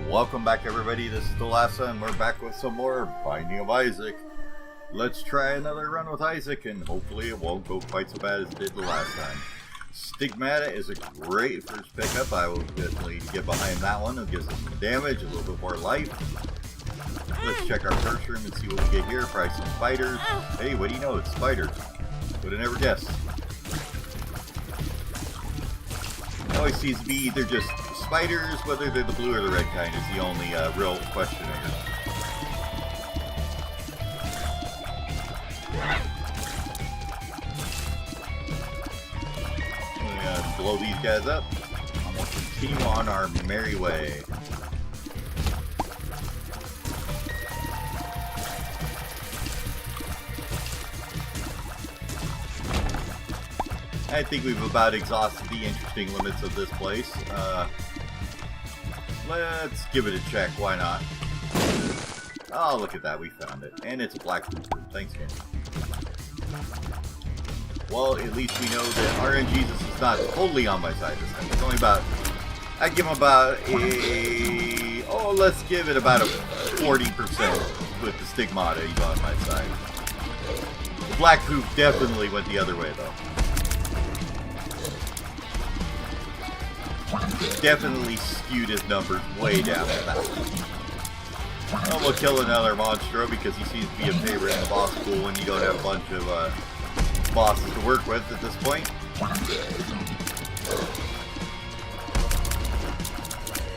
Welcome back, everybody. This is Delassa, and we're back with some more Binding of Isaac. Let's try another run with Isaac, and hopefully it won't go quite so bad as it did the last time. STIGMATA is a great first pickup. I will definitely get behind that one. It gives us some damage, a little bit more life. Let's check our first room and see what we get here. Probably some spiders. Hey, what do you know? It's spiders. Would have never guessed. It always seems to be either just spiders, whether they're the blue or the red kind is the only real question here. We're gonna blow these guys up, and we'll continue on our merry way. I think we've about exhausted the interesting limits of this place. Let's give it a check, why not? Oh, look at that, we found it. And it's a black room. Thanks, game. Well, at least we know that RNGesus is not totally on my side this time. It's only about... I'd give him about a... Oh, let's give it about a 40% with the STIGMATA. He's on my side. The black poop definitely went the other way, though. Definitely skewed his numbers way down with that one. Well, we'll kill another monstro because he seems to be a favorite in the boss pool when you don't have a bunch of bosses to work with at this point.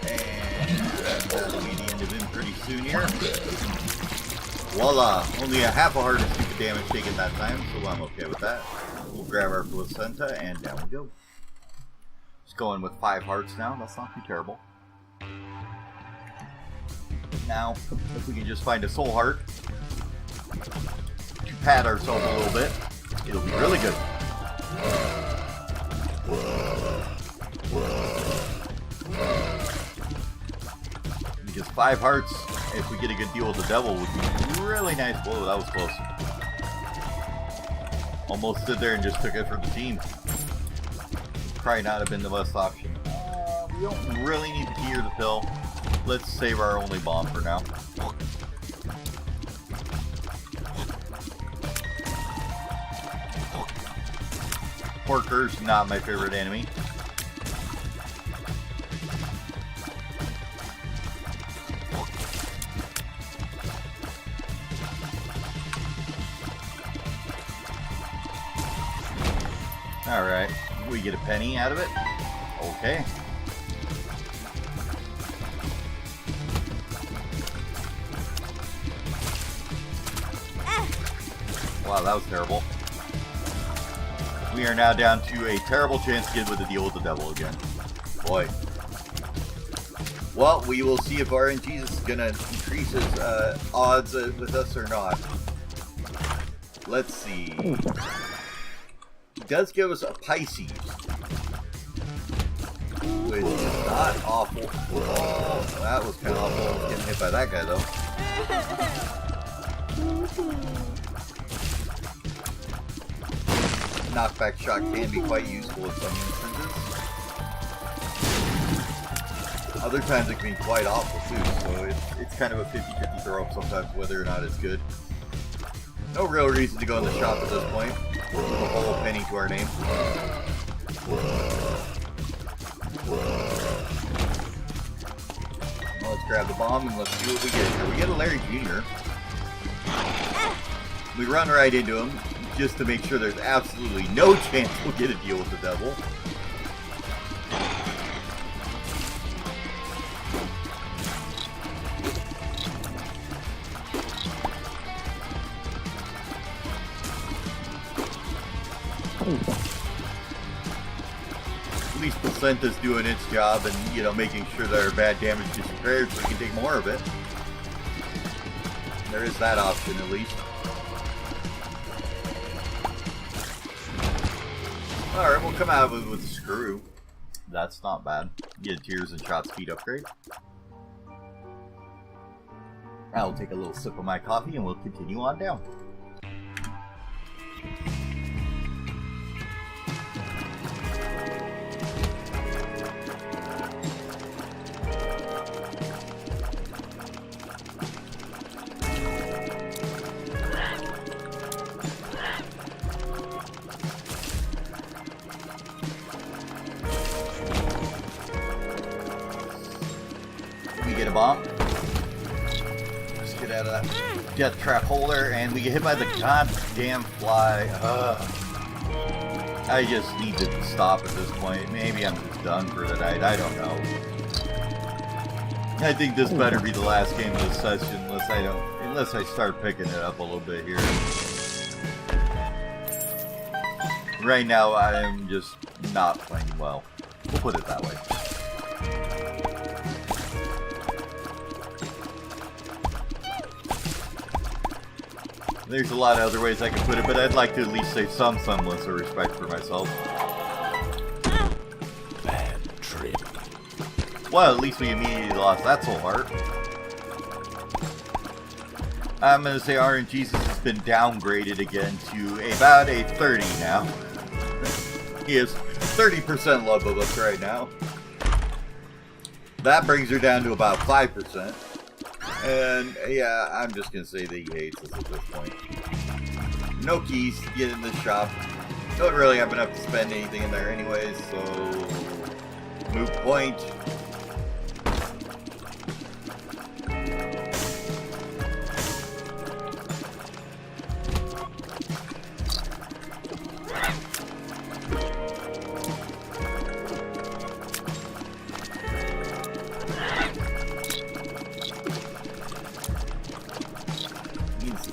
And that'll be the end of him pretty soon here. Voila! Only a half a heart of stupid damage taken that time, so I'm okay with that. We'll grab our placenta and down we go. Going with 5 hearts now, that's not too terrible. Now, if we can just find a soul heart to pad ourselves a little bit, it'll be really good. Because 5 hearts, if we get a good deal with the devil, would be really nice. Whoa, that was close. Almost stood there and just took it for the team. Probably not have been the best option. We don't really need the key or the pill. Let's save our only bomb for now. Porker's not my favorite enemy. Alright. We get a penny out of it. Okay. Wow, that was terrible. We are now down to a terrible chance to get with the deal with the devil again. Boy. Well, we will see if RNGesus is going to increase his odds with us or not. Let's see. Does give us a Pisces, which is not awful. Oh, that was kind of awful. Getting hit by that guy, though. Knockback shot can be quite useful in some instances. Other times it can be quite awful, too, so it's kind of a 50-50 throw-up sometimes, whether or not it's good. No real reason to go in the shop at this point. We'll give a whole penny to our name. Well, let's grab the bomb and let's see what we get here. We get a Larry Jr. We run right into him just to make sure there's absolutely no chance we'll get a deal with the devil. At least placenta's doing its job and, you know, making sure that our bad damage is repaired so we can take more of it. There is that option, at least. Alright, we'll come out with a screw. That's not bad. Get a tears and shot speed upgrade. I'll take a little sip of my coffee and we'll continue on down. We get a bomb. Just get out of that death trap holder, and we get hit by the goddamn fly. I just need to stop at this point. Maybe I'm just done for the night. I don't know. I think this better be the last game of the session, unless I start picking it up a little bit here. Right now, I'm just not playing well. We'll put it that way. There's a lot of other ways I can put it, but I'd like to at least say some semblance of respect for myself. Bad trip. Well, at least we immediately lost that soul heart. I'm going to say RNGesus has been downgraded again to about a 30 now. He is 30% love of us right now. That brings her down to about 5%. And yeah, I'm just going to say that he hates us at this point. No keys to get in the shop. Don't really have enough to spend anything in there anyways, so moot point.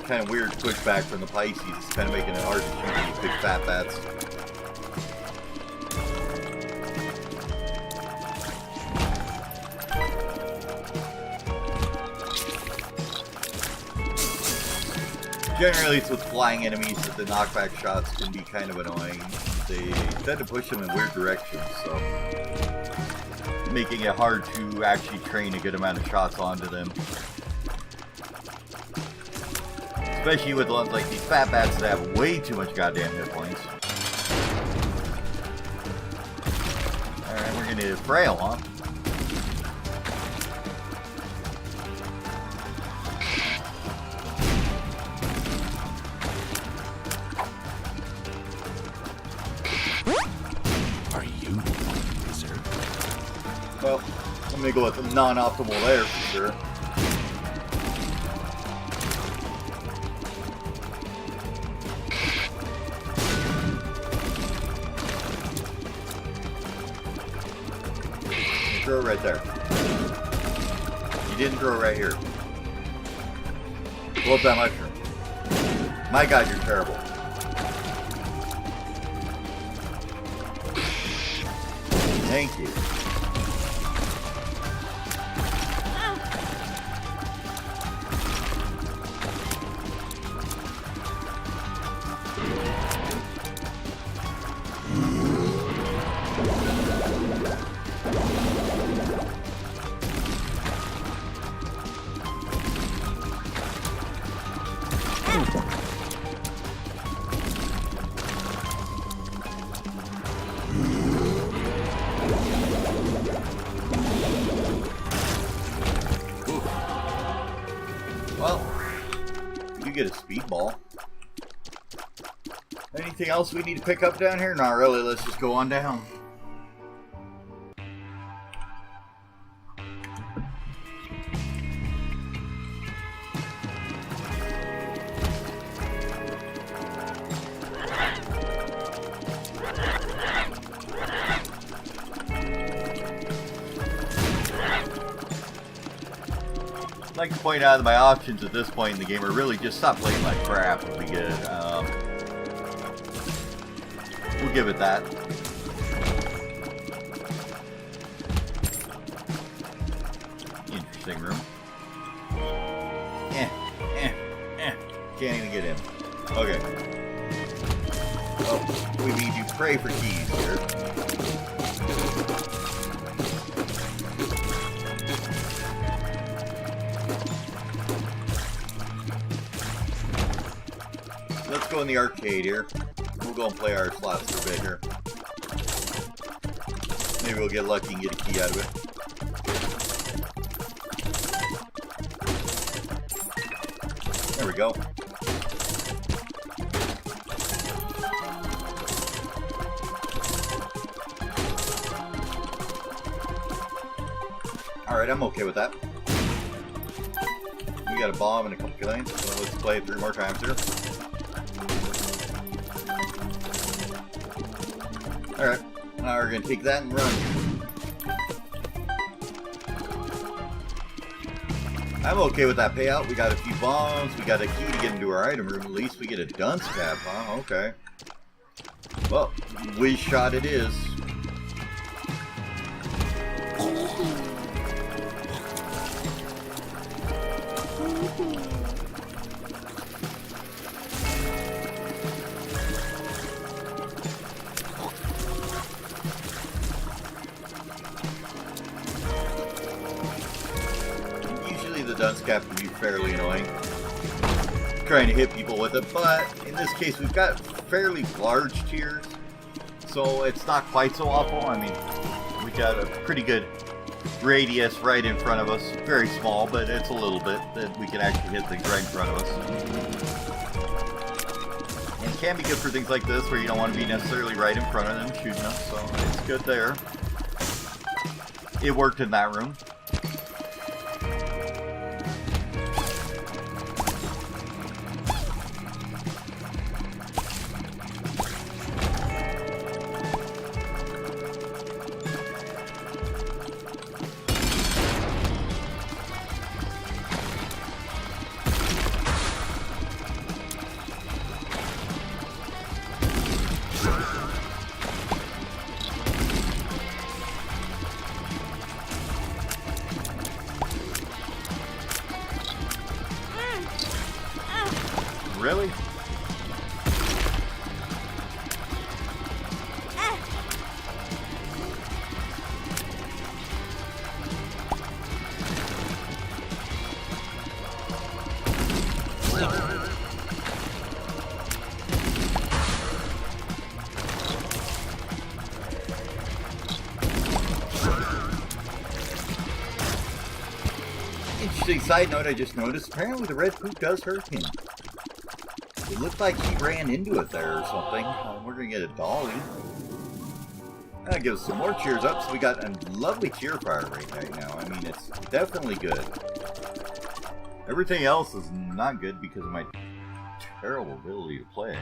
Kind of weird pushback from the Pisces. It's kind of making it hard to shoot these big fat bats. Generally, it's with flying enemies that the knockback shots can be kind of annoying. They tend to push them in weird directions, so making it hard to actually train a good amount of shots onto them. Especially with ones like these fat bats that have way too much goddamn hit points. Alright, we're gonna do frail, huh? Are you the wizard? Well, let me go with the non-optimal there for sure. Throw it right there. You didn't throw it right here. Blow up that mushroom. My God, you're terrible. Thank you. Well, you get a speedball. Anything else we need to pick up down here? Not really, let's just go on down. I'd like to point out that my options at this point in the game are really just stop playing like crap would be good. We'll give it that. Interesting room. Can't even get in. Okay. Oh, we need to pray for keys here. Let's go in the arcade here. We'll go and play our slots for a bit here. Maybe we'll get lucky and get a key out of it. There we go. Alright, I'm okay with that. We got a bomb and a couple killings, so let's play it 3 more times here. Alright, now we're gonna take that and run. I'm okay with that payout. We got a few bombs, we got a key to get into our item room. At least we get a dunce cap, huh? Okay. Well, whiz shot it is. Usually the dunce cap can be fairly annoying, trying to hit people with it, but in this case we've got fairly large tiers, so it's not quite so awful. I mean, we got a pretty good radius right in front of us. Very small, but it's a little bit that we can actually hit things right in front of us. And it can be good for things like this where you don't want to be necessarily right in front of them shooting them, so it's good there. It worked in that room. Really? Interesting side note I just noticed, apparently the red poop does hurt him. It looked like he ran into it there or something. We're going to get a dolly. That gives us some more cheers up, so we got a lovely cheer fire rate right now. I mean, it's definitely good. Everything else is not good because of my terrible ability to play.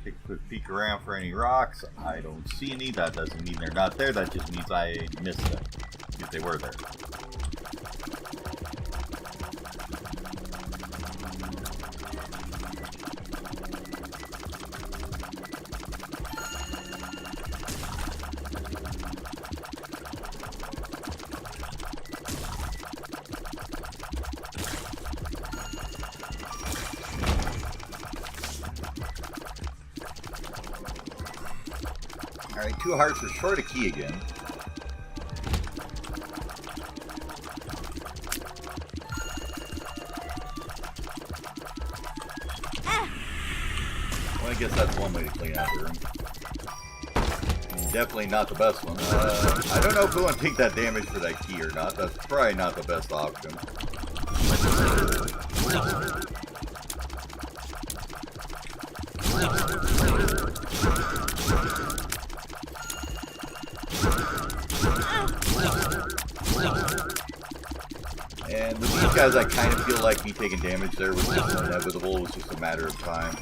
Take a quick peek around for any rocks. I don't see any. That doesn't mean they're not there. That just means I missed them, if they were there. Alright, 2 hearts are short a key again. Well, I guess that's one way to clean out the room. Definitely not the best one. I don't know if we want to take that damage for that key or not. That's probably not the best option. And with these guys, I kind of feel like me taking damage there was just inevitable. It was just a matter of time.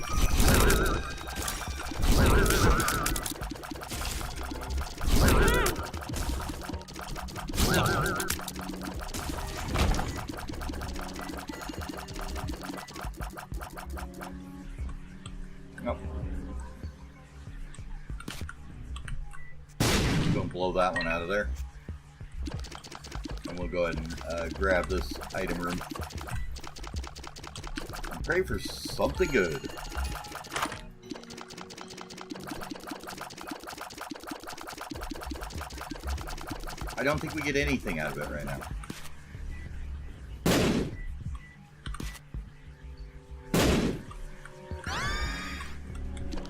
Nope. Don't blow that one out of there. And we'll go ahead and grab this item room. And pray for something good. I don't think we get anything out of it right now.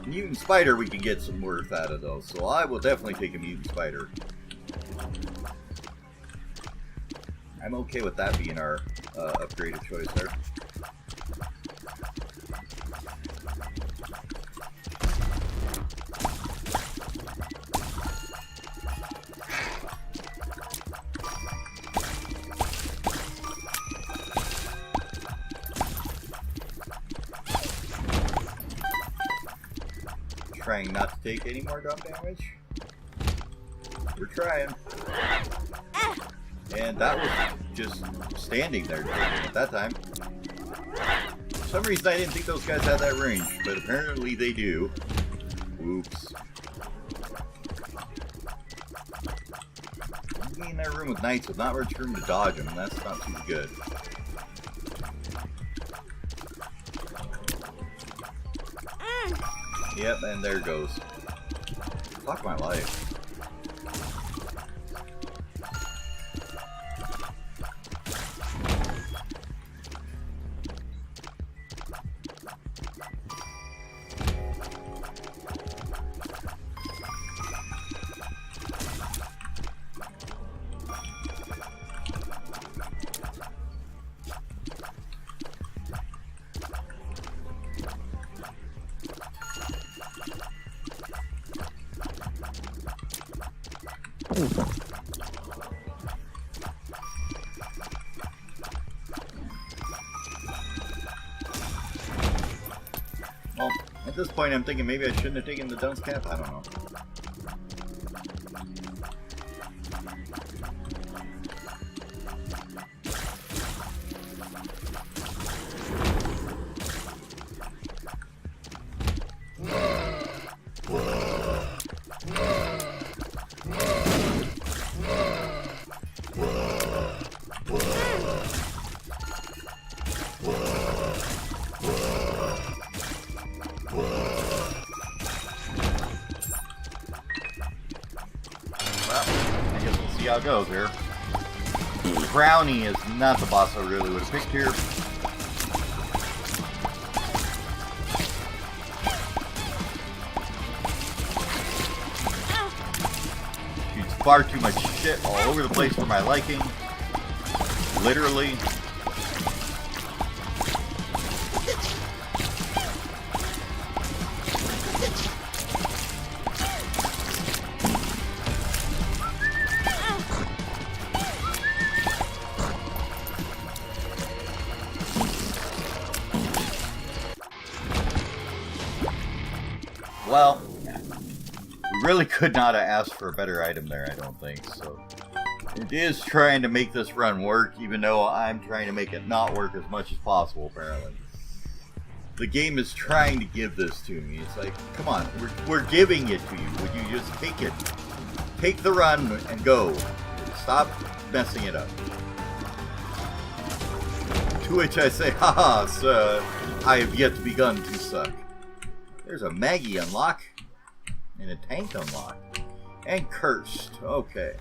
Mutant spider we can get some worth out of those, so I will definitely take a mutant spider. I'm okay with that being our upgraded choice there. Trying not to take any more drop damage. We're trying. And that was just standing there at that time. For some reason I didn't think those guys had that range, but apparently they do. Oops. Being in that room with knights with not much room to dodge them, that's not too good. Yep, and there it goes. Fuck my life. Well, at this point I'm thinking maybe I shouldn't have taken the dunce cap. I don't know. See how it goes here. Brownie is not the boss I really would have picked here. Shoots far too much shit all over the place for my liking. Literally. Well, we really could not have asked for a better item there, I don't think, so it is trying to make this run work, even though I'm trying to make it not work as much as possible, apparently. The game is trying to give this to me. It's like, come on, we're giving it to you. Would you just take it? Take the run and go. Stop messing it up. To which I say, haha, sir, I have yet begun to suck. There's a Maggie unlock, and a tank unlock, and cursed. Okay.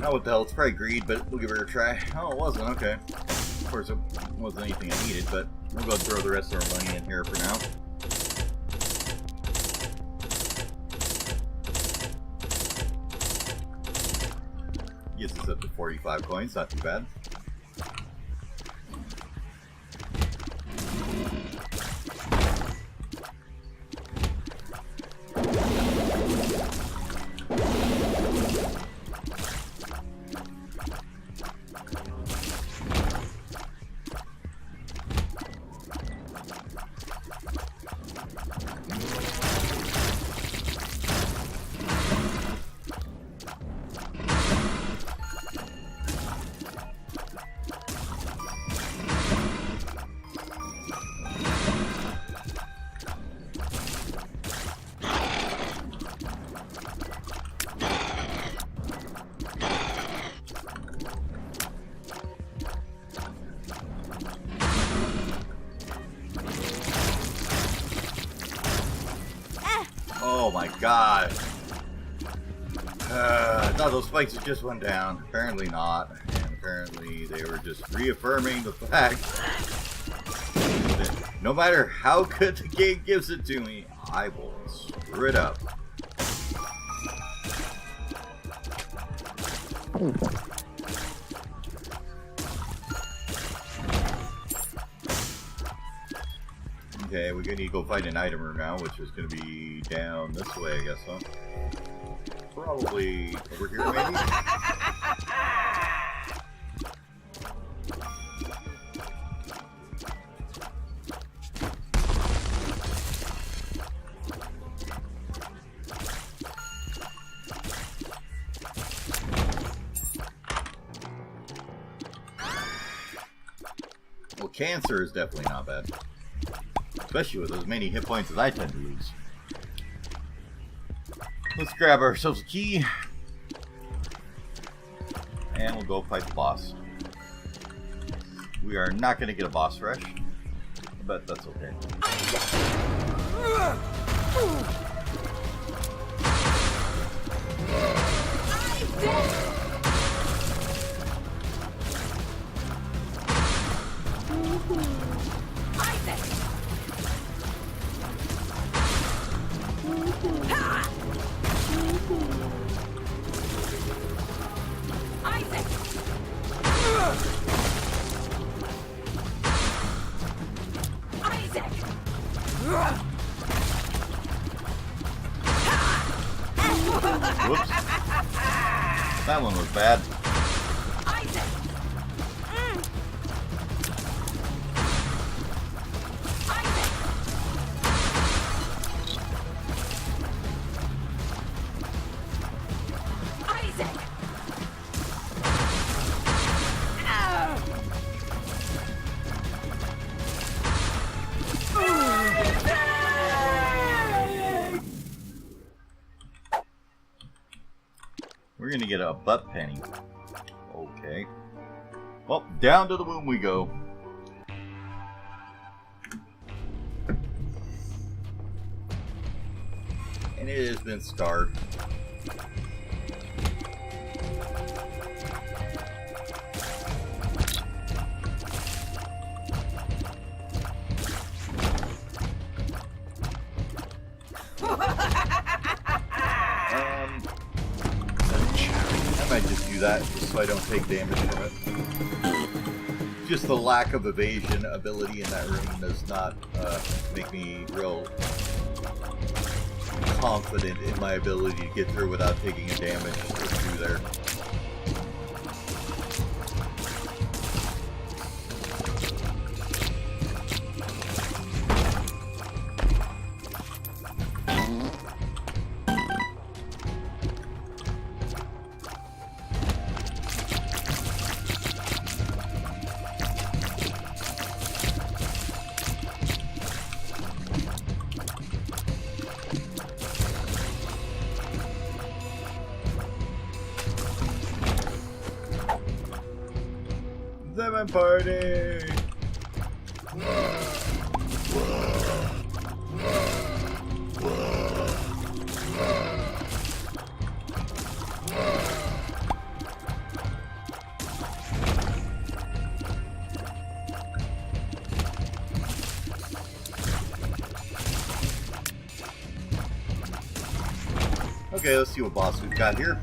Oh, what the hell, it's probably greed, but we'll give it a try. Oh, it wasn't, okay. Of course, it wasn't anything I needed, but we'll go throw the rest of our money in here for now. Gets us up to 45 coins, not too bad. Oh my god. I thought those spikes just went down. Apparently not. And apparently they were just reaffirming the fact that no matter how good the game gives it to me, I will screw it up. Okay, we're gonna need to go find an item room now, which is gonna be down this way, I guess, huh? Probably over here, maybe? Well, cancer is definitely not bad. Especially with as many hit points as I tend to lose. Let's grab ourselves a key. And we'll go fight the boss. We are not going to get a boss rush. But that's okay. Whoops. That one was bad. We're gonna get a butt penny. Okay. Well, down to the womb we go. And it has been scarred. I might just do that just so I don't take damage from it. Just the lack of evasion ability in that room does not make me real confident in my ability to get through without taking a damage through there. Lemon party! Okay, let's see what boss we've got here.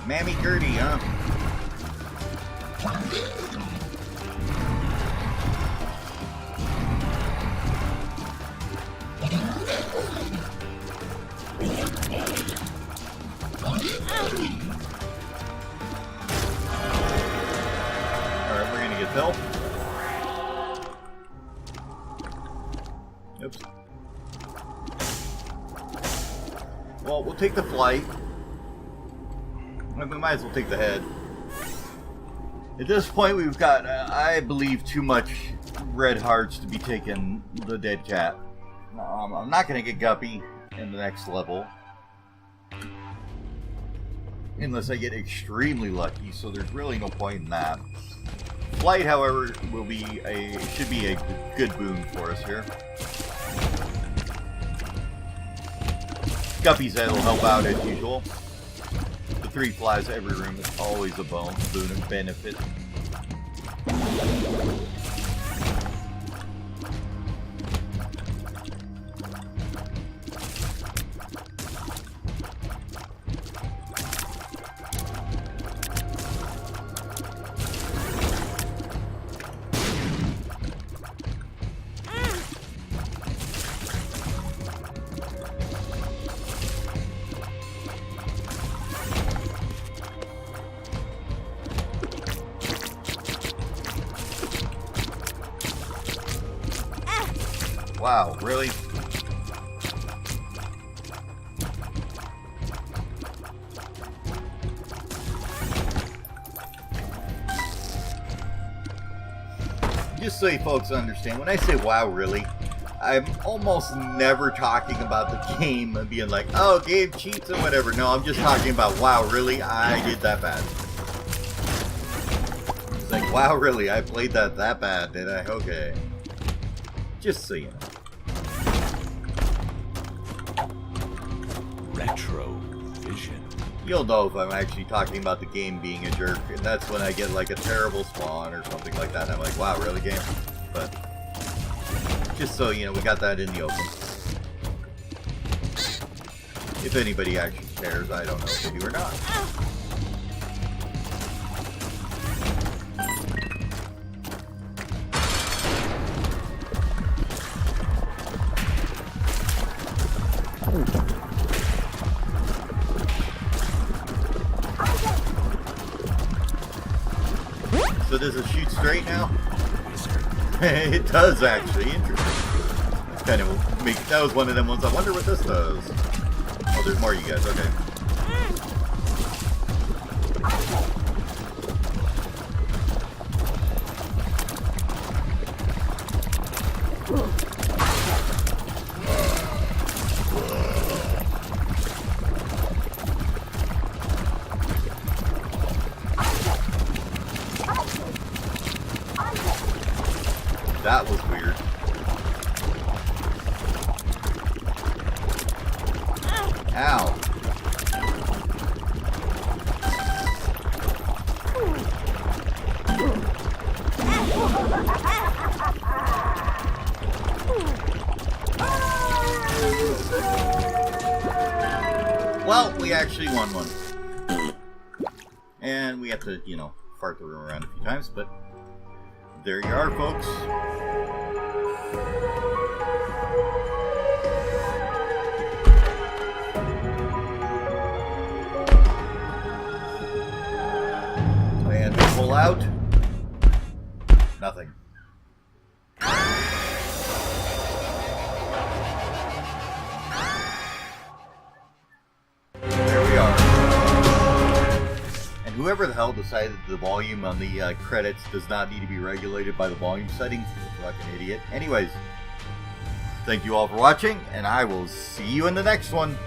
Mammy Gertie, huh? Alright, we're gonna get Phil. Oops. Well, we'll take the flight. We might as well take the head. At this point, we've got, I believe, too much red hearts to be taking the dead cat. I'm not going to get Guppy in the next level. Unless I get extremely lucky, so there's really no point in that. Flight, however, should be a good boon for us here. Guppies that'll help out as usual. The 3 flies every room is always a boon and benefit. Wow, really? Just so you folks understand, when I say wow, really, I'm almost never talking about the game and being like, oh, game cheats and whatever. No, I'm just talking about, wow, really, I did that bad. It's like, wow, really, I played that bad, did I? Okay. Just so you know. Retro vision. You'll know if I'm actually talking about the game being a jerk, and that's when I get like a terrible spawn or something like that. And I'm like, wow, really, game? But just so you know, we got that in the open. If anybody actually cares, I don't know if they do or not. So does it shoot straight now? It does actually. Interesting. That's kind of that was one of them ones. I wonder what this does. Oh, there's more of you guys. Okay. That was weird. Ow. Well, we actually won one. And we have to, you know, fart the room around a few times, but there you are, folks. And pull out. Nothing. There we are. And whoever the hell decided the volume on the credits does not need to be regulated by the volume settings is a fucking idiot. Anyways, thank you all for watching, and I will see you in the next one.